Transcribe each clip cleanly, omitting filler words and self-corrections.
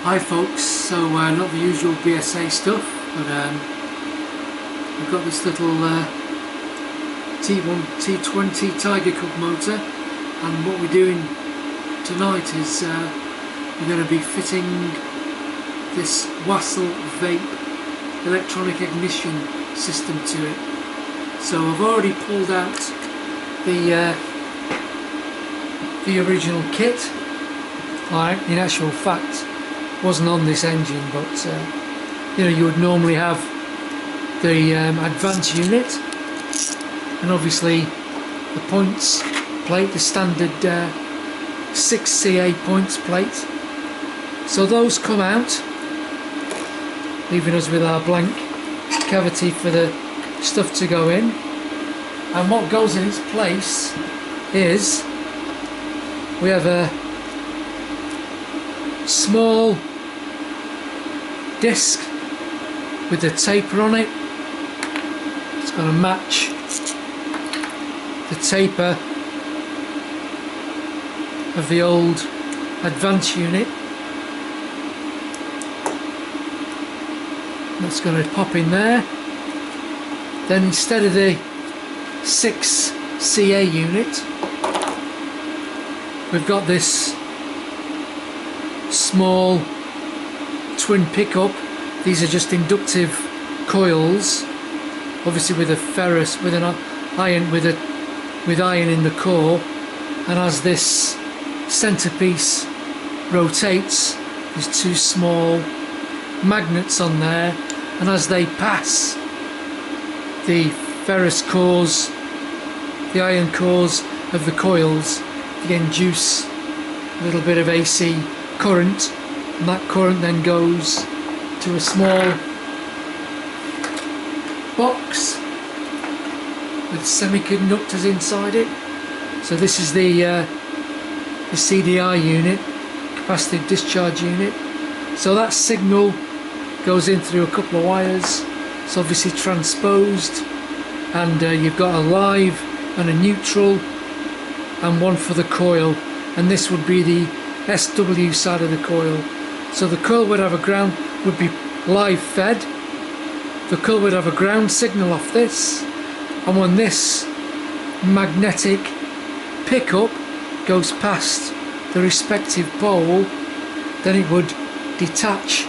Hi folks, so not the usual BSA stuff, but I've got this little T1 T20 Tiger Cub motor, and what we're doing tonight is we're going to be fitting this Wassel Vape electronic ignition system to it. So I've already pulled out the original kit. In actual fact, wasn't on this engine, but you would normally have the advance unit, and obviously the points plate, the standard 6 CA points plate. So those come out, leaving us with our blank cavity for the stuff to go in. And what goes in its place is we have a small disc with a taper on it. It's going to match the taper of the old advance unit. That's going to pop in there. Then instead of the 6 CA unit, we've got this small twin pickup. These are just inductive coils, obviously with a ferrous, with an iron, with iron in the core. And as this centerpiece rotates, there's two small magnets on there, and as they pass the ferrous cores, the iron cores of the coils, they induce a little bit of AC current, and that current then goes to a small box with semiconductors inside it. So this is the CDI unit, capacitive discharge unit. So that signal goes in through a couple of wires. It's obviously transposed, and you've got a live and a neutral, and one for the coil, and this would be the SW side of the coil. So the coil would have a ground, would be live fed. The coil would have a ground signal off this, and when this magnetic pickup goes past the respective pole, then it would detach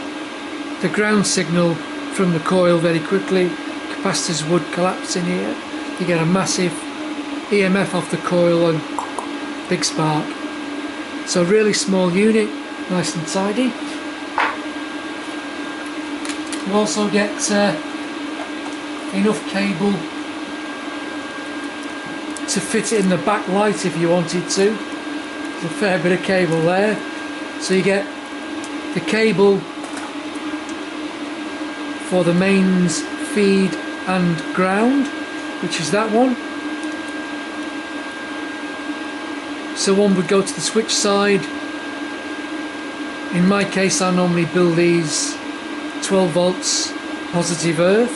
the ground signal from the coil very quickly. Capacitors would collapse in here. You get a massive EMF off the coil and big spark. So really small unit, nice and tidy. You also get enough cable to fit it in the back light if you wanted to. There's a fair bit of cable there. So you get the cable for the mains, feed and ground, which is that one. So one would go to the switch side. In my case, I normally build these 12 volts positive earth,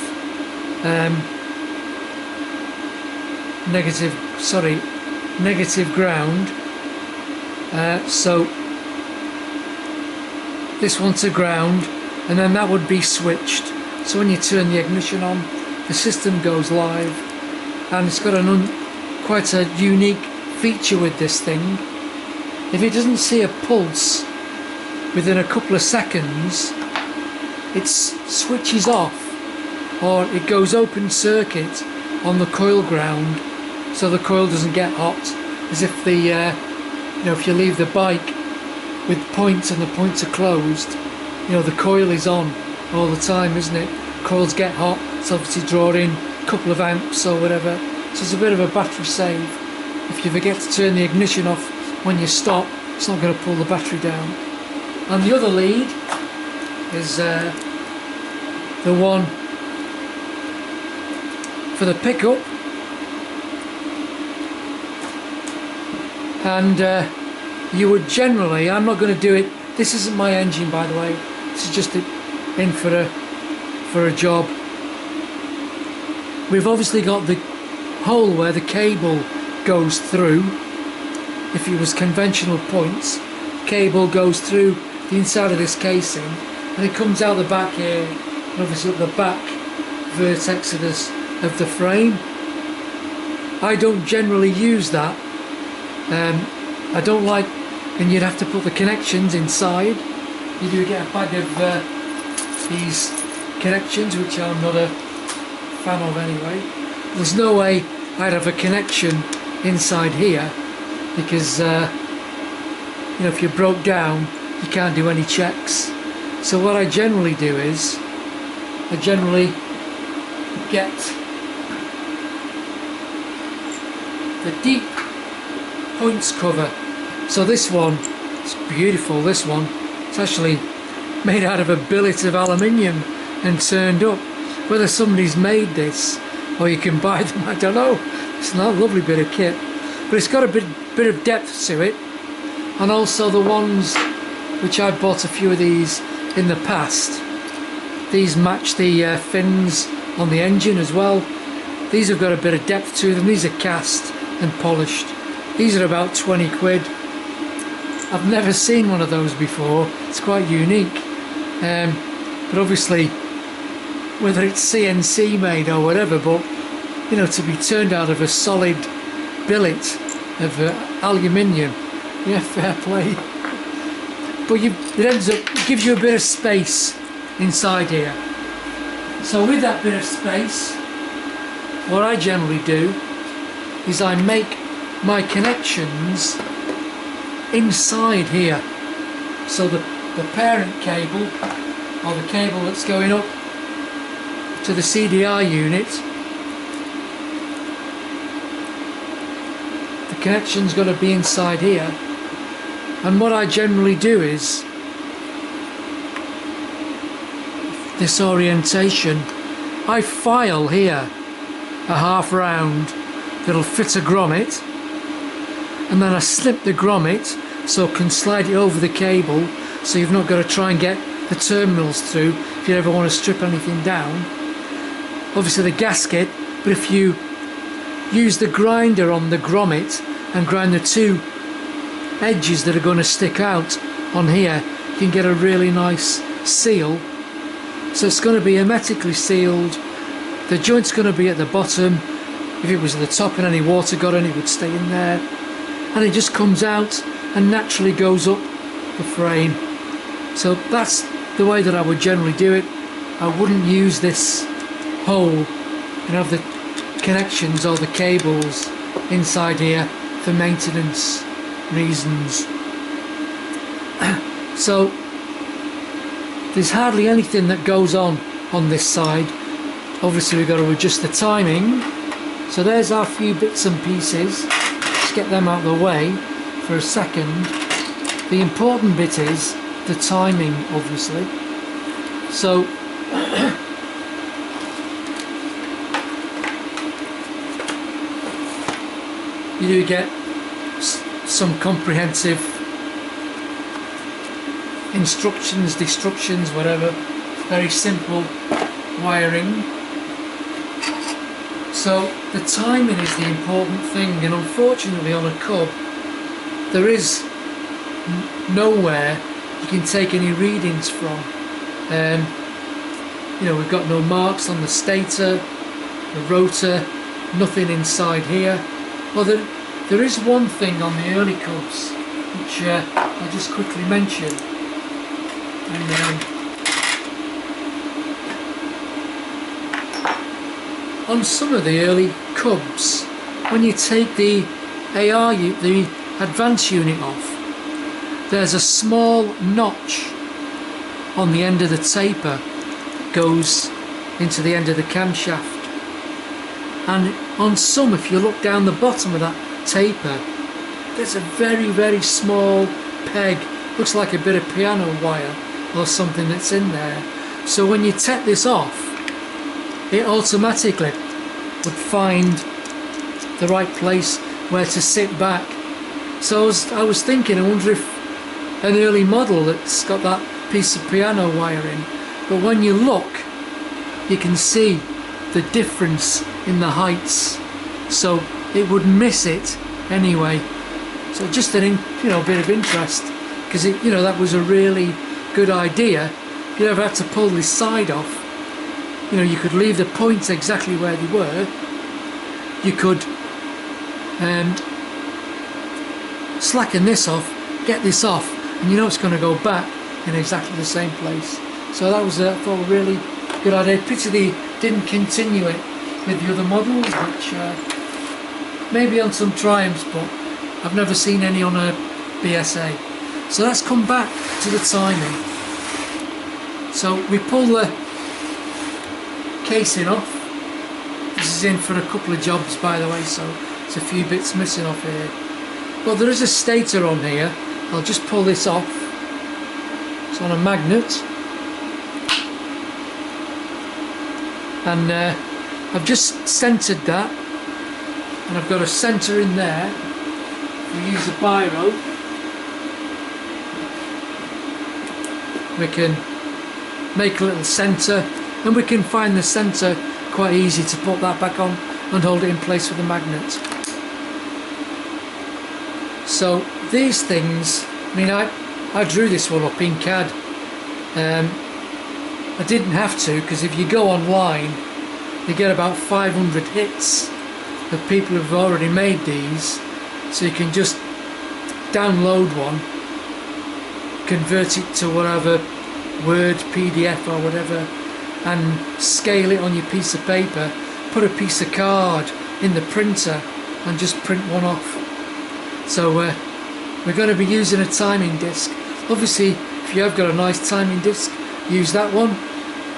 negative ground. So this one to ground, and then that would be switched. So when you turn the ignition on, the system goes live, and it's got quite a unique feature with this thing. If it doesn't see a pulse within a couple of seconds, it switches off, or it goes open circuit on the coil ground, so the coil doesn't get hot, as if the if you leave the bike with points and the points are closed, the coil is on all the time, isn't it? Coils get hot, it's obviously drawing a couple of amps or whatever, so it's a bit of a battery save. If you forget to turn the ignition off when you stop, it's not going to pull the battery down. And the other lead is the one for the pickup, and you would generally, I'm not going to do it, this isn't my engine by the way, this is just in for a job. We've obviously got the hole where the cable goes through. If it was conventional points, cable goes through the inside of this casing, and it comes out the back here, and obviously up the back vertex of the frame. I don't generally use that. I don't like, and you'd have to put the connections inside. You do get a bag of these connections, which I'm not a fan of anyway. There's no way I'd have a connection inside here, because you know, if you broke down, you can't do any checks. So what I generally do is I generally get the deep points cover. So this one, it's beautiful. This one, it's actually made out of a billet of aluminium and turned up. Whether somebody's made this or you can buy them, I don't know. It's not a lovely bit of kit, but it's got a bit of depth to it. And also the ones which I bought a few of these in the past, these match the fins on the engine as well. These have got a bit of depth to them. These are cast and polished. These are about 20 quid. I've never seen one of those before. It's quite unique. But obviously, whether it's CNC made or whatever, but you know, to be turned out of a solid billet of aluminium, yeah, fair play. But it ends up, it gives you a bit of space inside here. So with that bit of space, what I generally do is I make my connections inside here. So the parent cable, or the cable that's going up to the CDI unit, the connection's got to be inside here. And what I generally do is, this orientation, I file here a half round that'll fit a grommet, and then I slip the grommet so I can slide it over the cable, so you've not got to try and get the terminals through if you ever want to strip anything down. Obviously the gasket, but if you use the grinder on the grommet and grind the two edges that are going to stick out on here, you can get a really nice seal. So it's going to be hermetically sealed. The joint's going to be at the bottom. If it was at the top and any water got in, it would stay in there, and it just comes out and naturally goes up the frame. So that's the way that I would generally do it. I wouldn't use this hole and have the connections or the cables inside here for maintenance reasons. So there's hardly anything that goes on this side. Obviously we've got to adjust the timing. So there's our few bits and pieces. Just get them out of the way for a second. The important bit is the timing, obviously. So you do get some comprehensive instructions, destructions, whatever. Very simple wiring. So the timing is the important thing, and unfortunately on a Cub there is nowhere you can take any readings from. You know, we've got no marks on the stator, the rotor, nothing inside here. Well, there is one thing on the early Cubs which I'll just quickly mention. And on some of the early Cubs, when you take the AR, the advance unit off, there's a small notch on the end of the taper that goes into the end of the camshaft. And on some, if you look down the bottom of that taper, there's a very, very small peg, looks like a bit of piano wire or something that's in there. So when you take this off, it automatically would find the right place where to sit back. So I was thinking, I wonder if an early model that's got that piece of piano wire in, but when you look you can see the difference in the heights, so it would miss it anyway. So just an bit of interest because you know, that was a really good idea. If you ever had to pull this side off, you know, you could leave the points exactly where they were. You could slacken this off, get this off, and you know it's going to go back in exactly the same place. So that was, I thought, a really good idea. Pity they didn't continue it with the other models, which maybe on some Triumphs, but I've never seen any on a BSA. So let's come back to the timing. So we pull the casing off. This is in for a couple of jobs, by the way, so there's a few bits missing off here. Well, there is a stator on here. I'll just pull this off. It's on a magnet. And I've just centered that, and I've got a center in there. We use a biro. We can make a little center, and we can find the center quite easy to put that back on and hold it in place with the magnet. So these things, I mean, I drew this one up in CAD. I didn't have to, because if you go online you get about 500 hits of people who've already made these, so you can just download one, convert it to whatever Word, PDF or whatever, and scale it on your piece of paper, put a piece of card in the printer and just print one off. So we're going to be using a timing disc. Obviously if you have got a nice timing disc, use that one,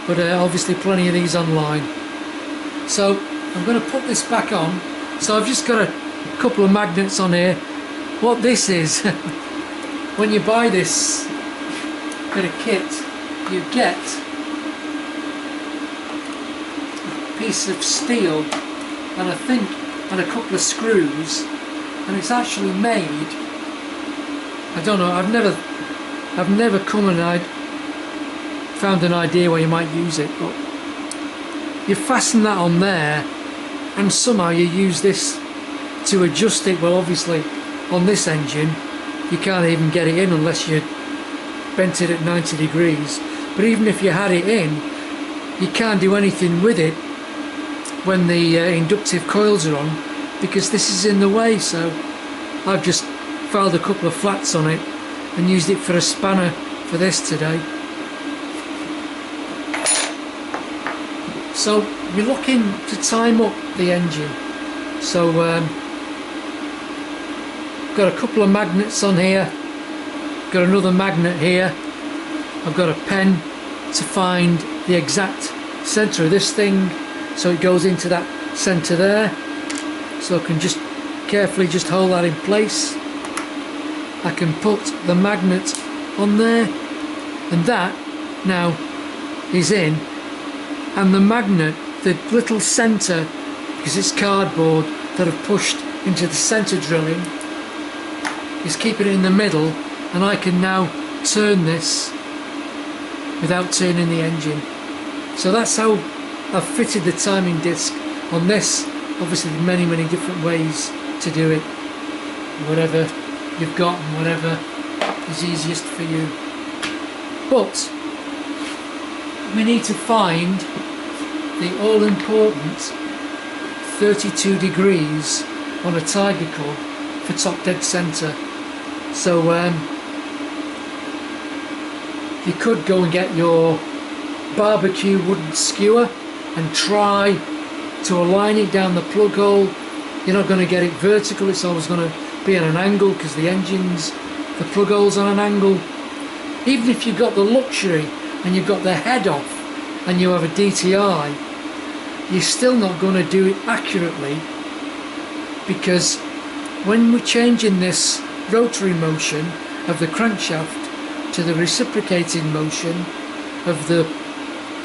but obviously plenty of these online. So I'm going to put this back on. So I've just got a couple of magnets on here. What this is, when you buy this bit of kit, you get a piece of steel and I think and a couple of screws, and it's actually made, I don't know, I've never come and I'd found an idea where you might use it, but you fasten that on there and somehow you use this to adjust it. Well, obviously on this engine you can't even get it in unless you bent it at 90 degrees, but even if you had it in, you can't do anything with it when the inductive coils are on, because this is in the way. So I've just filed a couple of flats on it and used it for a spanner for this today. So we're looking to time up the engine. So got a couple of magnets on here, got another magnet here, I've got a pen to find the exact center of this thing, so it goes into that center there, so I can just carefully just hold that in place. I can put the magnet on there, and that now is in, and the magnet, the little center, because it's cardboard that I've pushed into the center drilling, is keeping it in the middle, and I can now turn this without turning the engine. So that's how I've fitted the timing disc on this. Obviously many different ways to do it, whatever you've got and whatever is easiest for you. But we need to find the all-important 32 degrees on a Tiger Cub for top dead center. So you could go and get your barbecue wooden skewer and try to align it down the plug hole. You're not going to get it vertical, it's always going to be at an angle because the engine's, the plug hole's on an angle. Even if you've got the luxury and you've got the head off and you have a DTI, you're still not going to do it accurately, because when we're changing this rotary motion of the crankshaft to the reciprocating motion of the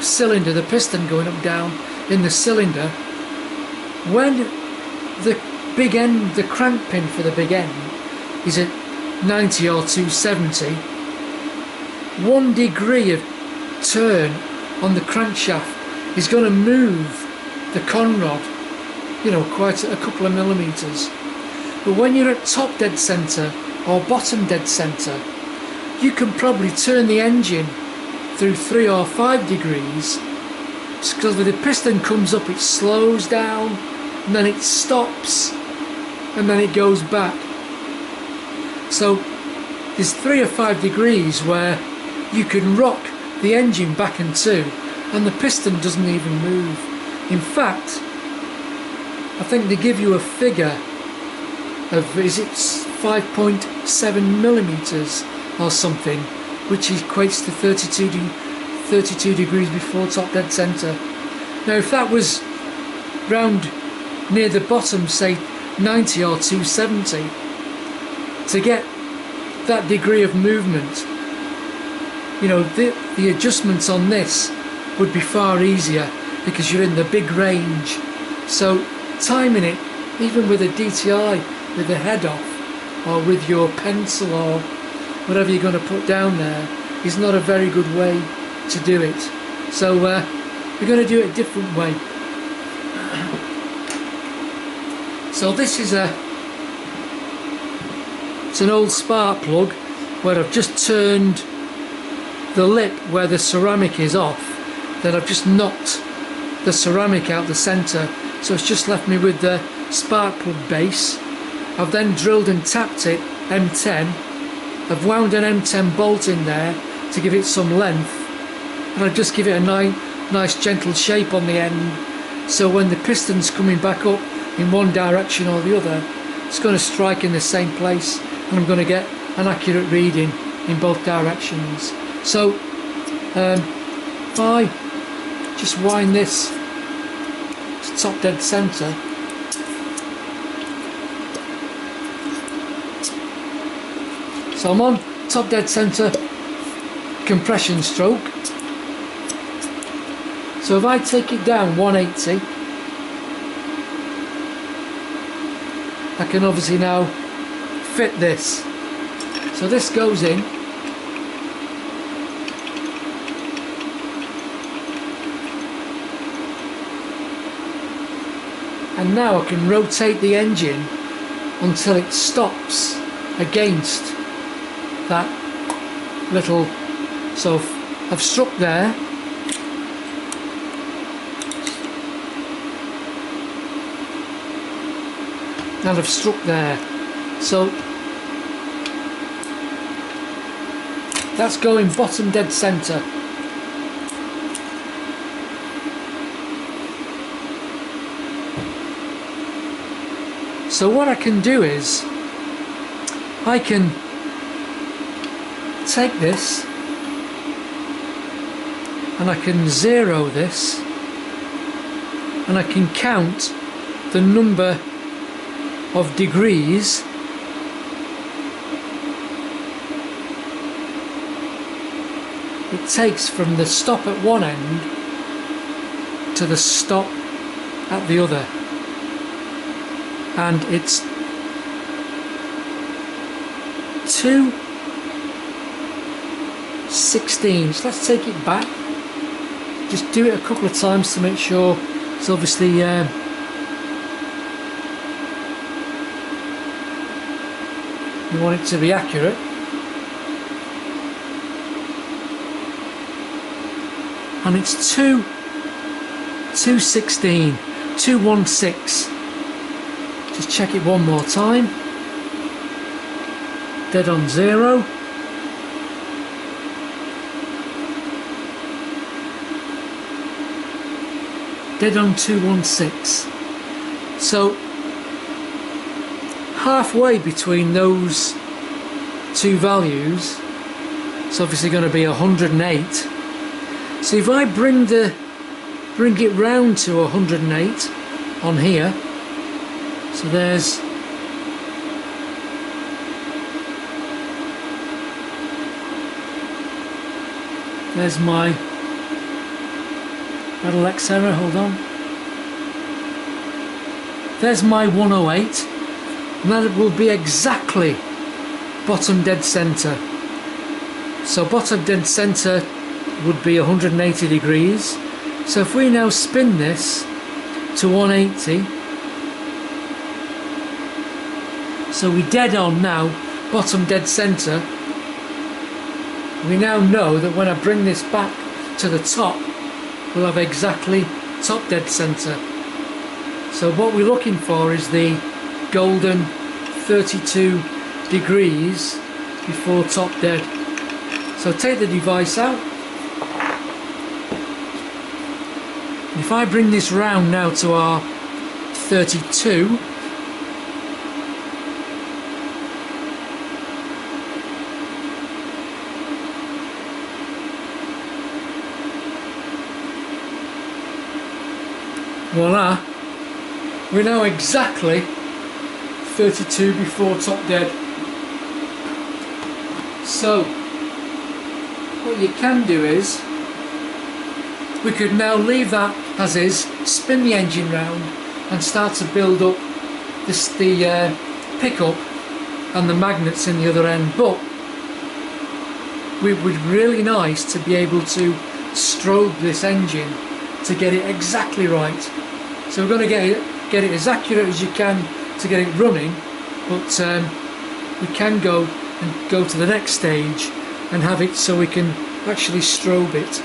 cylinder, the piston going up down in the cylinder, when the big end, the crank pin for the big end is at 90 or 270, 1 degree of turn on the crankshaft is going to move the conrod, you know, quite a couple of millimeters. But when you're at top dead center or bottom dead center, you can probably turn the engine through 3 or 5 degrees, because when the piston comes up it slows down and then it stops and then it goes back. So there's 3 or 5 degrees where you can rock the engine back and two and the piston doesn't even move. In fact, I think they give you a figure of, is it 5.7 millimeters or something, which equates to 32 degrees before top dead center. Now if that was round near the bottom, say 90 or 270, to get that degree of movement, you know, the adjustments on this would be far easier because you're in the big range. So timing it, even with a DTI with the head off, or with your pencil or whatever you're going to put down there, is not a very good way to do it. So we're going to do it a different way. So this is it's an old spark plug where I've just turned the lip where the ceramic is off, then I've just knocked the ceramic out the centre, so it's just left me with the spark plug base. I've then drilled and tapped it M10. I've wound an M10 bolt in there to give it some length, and I just give it a nice gentle shape on the end, so when the piston's coming back up in one direction or the other, it's going to strike in the same place and I'm going to get an accurate reading in both directions. So if I just wind this to top dead centre, so I'm on top dead centre compression stroke. So if I take it down 180, I can obviously now fit this. So this goes in, and now I can rotate the engine until it stops against that little, so I've struck there, and I've struck there, so that's going bottom dead centre. So what I can do is I can take this and I can zero this, and I can count the number of degrees it takes from the stop at one end to the stop at the other, and it's 2:16. So let's take it back, just do it a couple of times to make sure it's obviously you want it to be accurate. And it's 2:16, 2:16. Just check it one more time. Dead on zero. Dead on 2:16. So halfway between those two values, it's obviously going to be 108. So if I bring it round to 108 on here, so there's my Battle X error, hold on. There's my 108, and that will be exactly bottom dead centre. So bottom dead centre would be 180 degrees. So if we now spin this to 180, so we dead on now bottom dead centre We now know that when I bring this back to the top, we'll have exactly top dead center. So what we're looking for is the golden 32 degrees before top dead. So take the device out. If I bring this round now to our 32, voila, we're now exactly 32 before top dead. So what you can do is, we could now leave that as is, spin the engine round and start to build up the pickup and the magnets in the other end, but it would be really nice to be able to strobe this engine to get it exactly right. So we're going to get it as accurate as you can to get it running, but we can go to the next stage and have it so we can actually strobe it.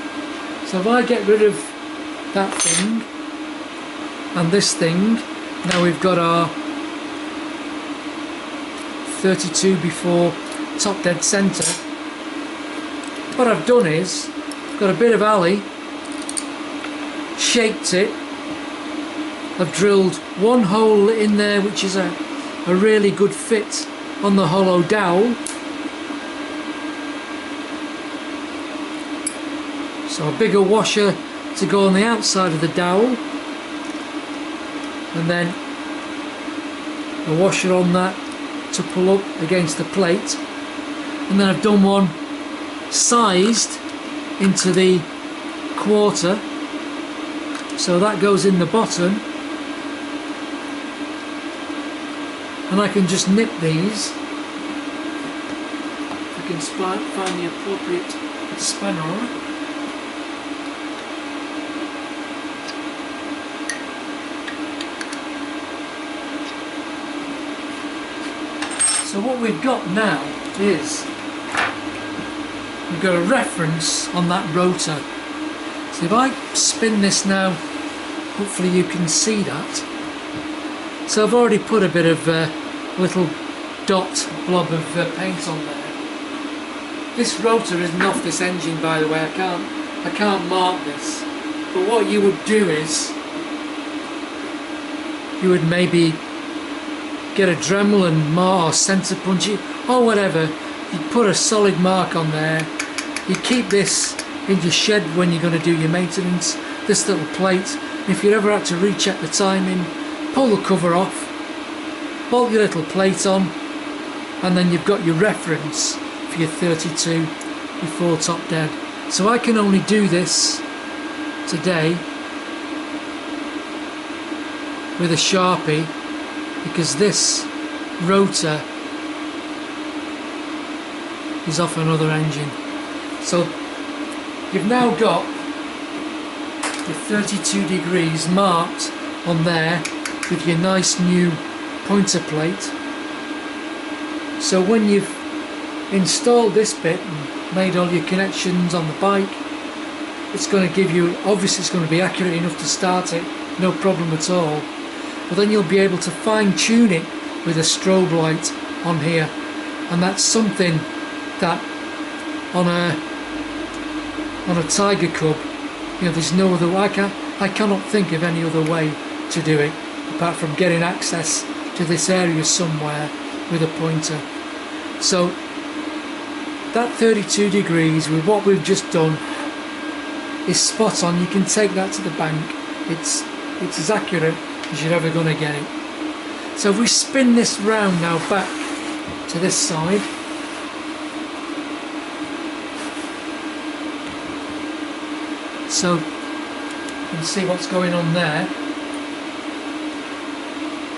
So if I get rid of that thing and this thing, now we've got our 32 before top dead center. What I've done is got a bit of alley, shaped it. I've drilled one hole in there which is a really good fit on the hollow dowel. So a bigger washer to go on the outside of the dowel, and then a washer on that to pull up against the plate, and then I've done one sized into the quarter, so that goes in the bottom, and I can just nip these. If I can find the appropriate spanner. So what we've got now is we've got a reference on that rotor. So if I spin this now, hopefully you can see that. So I've already put a bit of little blob of paint on there. This rotor isn't off this engine, by the way. I can't mark this. But what you would do is you would maybe get a Dremel and or centre punch it or whatever. You put a solid mark on there. You keep this in your shed when you're going to do your maintenance, this little plate. If you ever had to recheck the timing, pull the cover off, bolt your little plate on, and then you've got your reference for your 32 before top dead. So I can only do this today with a Sharpie, because this rotor is off another engine. So you've now got the 32 degrees marked on there with your nice new pointer plate. So when you've installed this bit and made all your connections on the bike, it's going to give you, obviously it's going to be accurate enough to start it, no problem at all. But then you'll be able to fine tune it with a strobe light on here, and that's something that on a Tiger Cub, you know, there's no other way. I cannot think of any other way to do it apart from getting access to this area somewhere with a pointer. So that 32 degrees with what we've just done is spot on. You can take that to the bank. It's as accurate as you're ever going to get it. So if we spin this round now back to this side, so you can see what's going on there.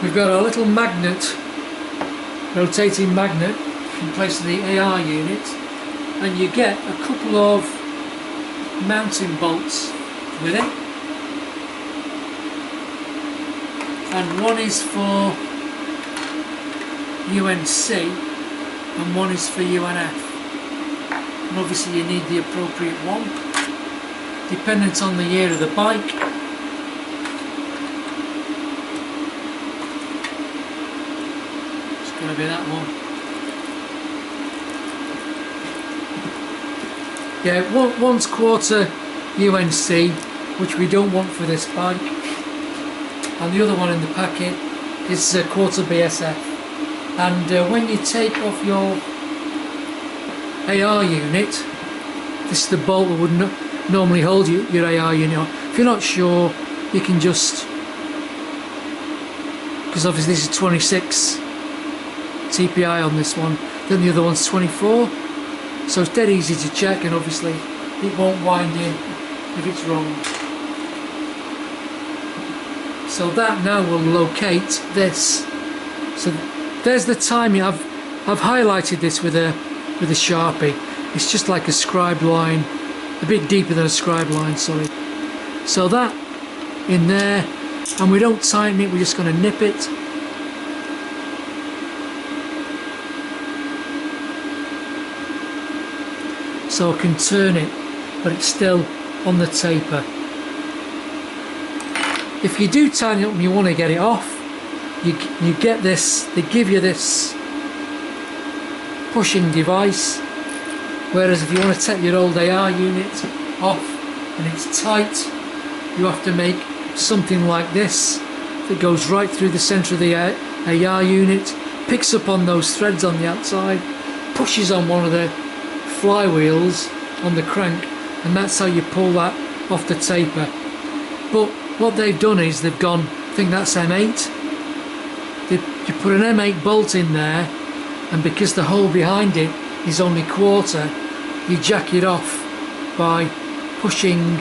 We've got our little magnet, rotating magnet in place of the AR unit, and you get a couple of mounting bolts with it. And one is for UNC and one is for UNF. and obviously you need the appropriate one dependent on the year of the bike. It's going to be that one. Yeah, 1/4 UNC, which we don't want for this bike, and the other one in the packet is 1/4 BSF. And when you take off your AR unit, this is the bolt that would normally hold your AR unit on. If you're not sure, you can just, because obviously this is 26 TPI on this one, then the other one's 24, so it's dead easy to check, and obviously it won't wind in if it's wrong. So that now will locate this. So there's the timing. I've highlighted this with a Sharpie. It's just like a scribe line, a bit deeper than a scribe line, sorry. So that in there, and we don't tighten it, we're just going to nip it. So I can turn it, but it's still on the taper. If you do tighten it up and you want to get it off, you get this, they give you this pushing device, whereas if you want to take your old AR unit off and it's tight, you have to make something like this that goes right through the centre of the AR unit, picks up on those threads on the outside, pushes on one of the flywheels on the crank, and that's how you pull that off the taper. But what they've done is they've gone, I think that's M8, you put an M8 bolt in there, and because the hole behind it is only 1/4, you jack it off by pushing.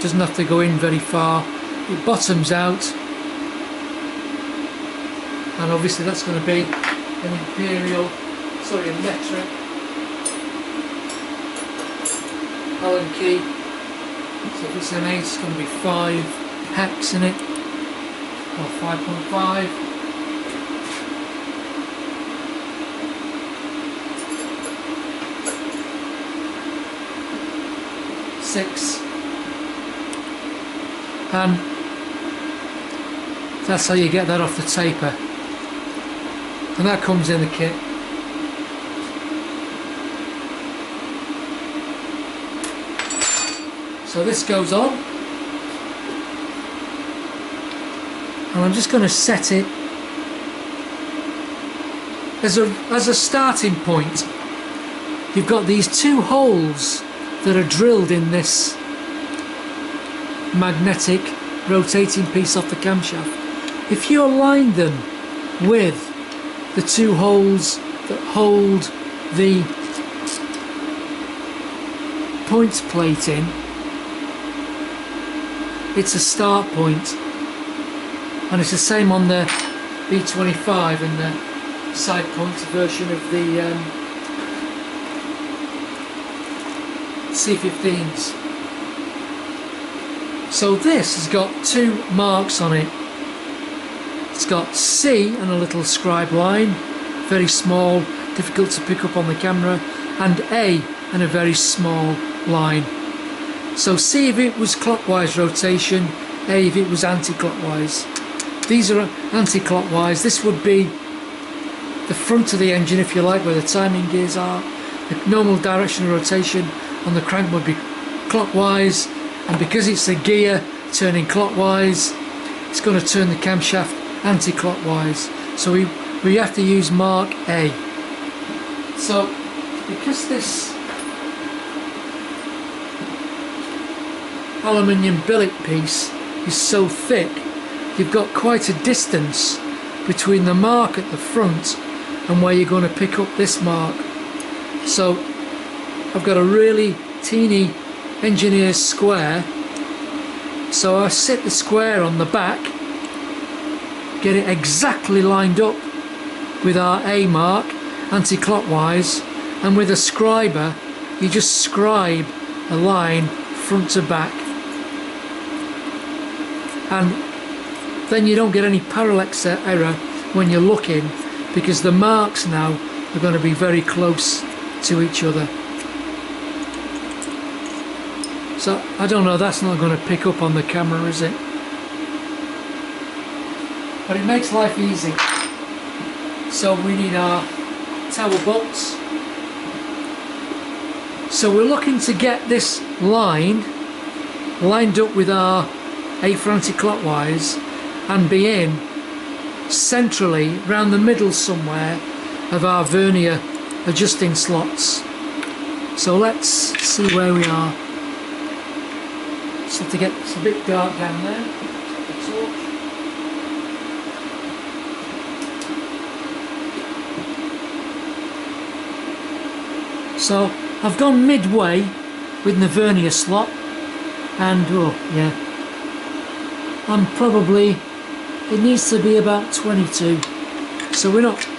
Doesn't have to go in very far, it bottoms out, and obviously that's going to be an Imperial, sorry, a metric Allen key. So if it's an 8, it's going to be 5 hex in it, or 5.5. And that's how you get that off the taper, and that comes in the kit. So this goes on, and I'm just going to set it as a starting point. You've got these 2 holes that are drilled in this magnetic rotating piece off the camshaft. If you align them with the 2 holes that hold the point plate in, it's a start point, and it's the same on the B25 and the side points version of the C15s. So this has got 2 marks on it. It's got C and a little scribe line, very small, difficult to pick up on the camera, and A and a very small line. So C if it was clockwise rotation, A if it was anti-clockwise. These are anti-clockwise. This would be the front of the engine, if you like, where the timing gears are. The normal direction of rotation on the crank would be clockwise, and because it's a gear turning clockwise, it's going to turn the camshaft anti-clockwise. So we have to use mark A. So because this aluminium billet piece is so thick, you've got quite a distance between the mark at the front and where you're going to pick up this mark. So I've got a really teeny engineer's square, so I sit the square on the back, get it exactly lined up with our A mark anti-clockwise, and with a scriber you just scribe a line front to back, and then you don't get any parallax error when you're looking, because the marks now are going to be very close to each other. So I don't know, that's not going to pick up on the camera, is it? But it makes life easy. So we need our tower bolts. So we're looking to get this line lined up with our 8 for anti-clockwise and be in centrally round the middle somewhere of our vernier adjusting slots. So let's see where we are. So it's a bit dark down there. The torch. So I've gone midway with the vernier slot, and oh yeah, I'm probably, it needs to be about 22, so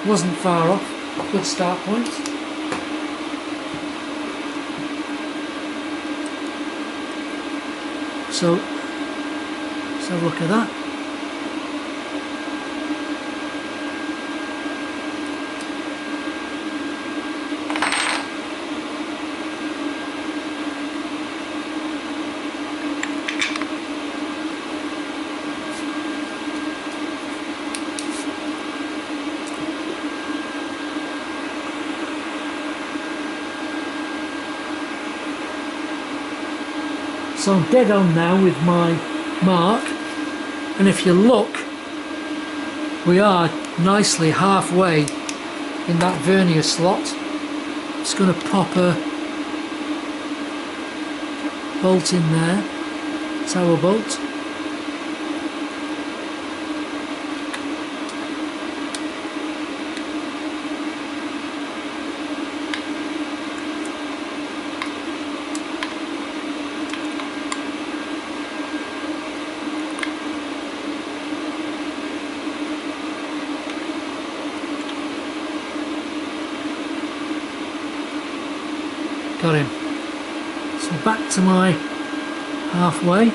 wasn't far off. Good start point. So let's have a look at that. So I'm dead on now with my mark, and if you look, we are nicely halfway in that vernier slot. Just going to pop a bolt in there, tower bolt. Got him. So back to my halfway.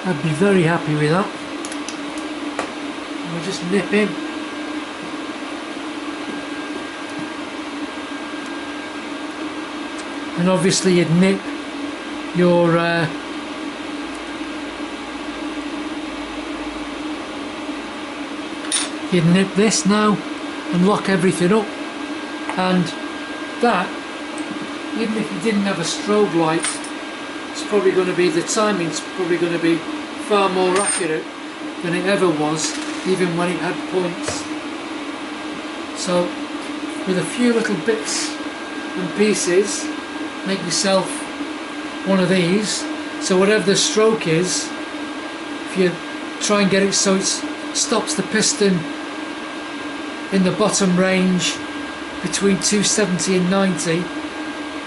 I'd be very happy with that. We'll just nip in. And obviously you'd nip your you'd nip this now and lock everything up, and that, even if you didn't have a strobe light, it's probably going to be, the timing's probably going to be far more accurate than it ever was, even when it had points. So with a few little bits and pieces, make yourself one of these. So whatever the stroke is, if you try and get it so it stops the piston in the bottom range between 270 and 90,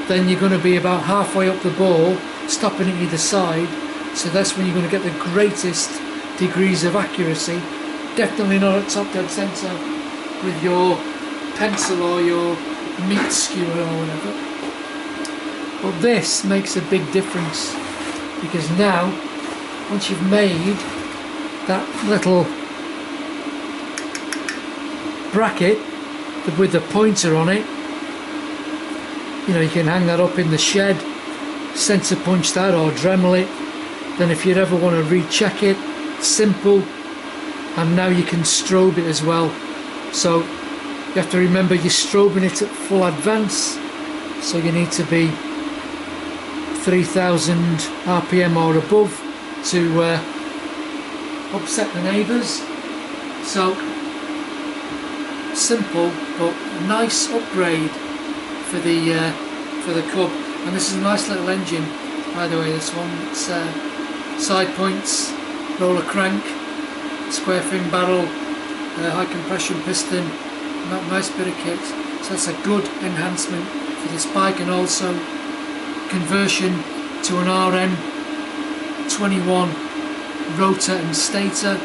then you're going to be about halfway up the ball, stopping it either side. So that's when you're going to get the greatest degrees of accuracy. Definitely not at top dead centre with your pencil or your meat skewer or whatever. But this makes a big difference, because now, once you've made that little bracket with the pointer on it, you know, you can hang that up in the shed, centre punch that or Dremel it. Then if you ever want to recheck it, simple. And now you can strobe it as well. So you have to remember you're strobing it at full advance, so you need to be 3000 RPM or above to upset the neighbours. So simple, but a nice upgrade for the Cub. And this is a nice little engine, by the way. This one, it's side points, roller crank, square fin barrel, high compression piston, and that nice bit of kit. So that's a good enhancement for this bike, and also conversion to an RM21 rotor and stator,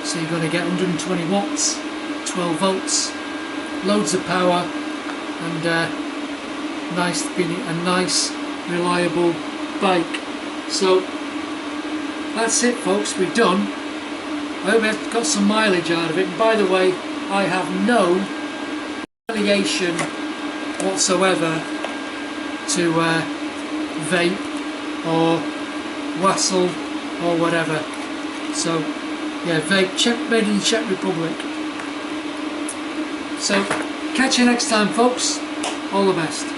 so you're going to get 120 watts, 12 volts, loads of power, and nice reliable bike. So that's it folks, we're done. I hope I've got some mileage out of it, and by the way, I have no affiliation whatsoever to vape or Wassel or whatever. So yeah, vape, made in the Czech Republic. So catch you next time folks, all the best.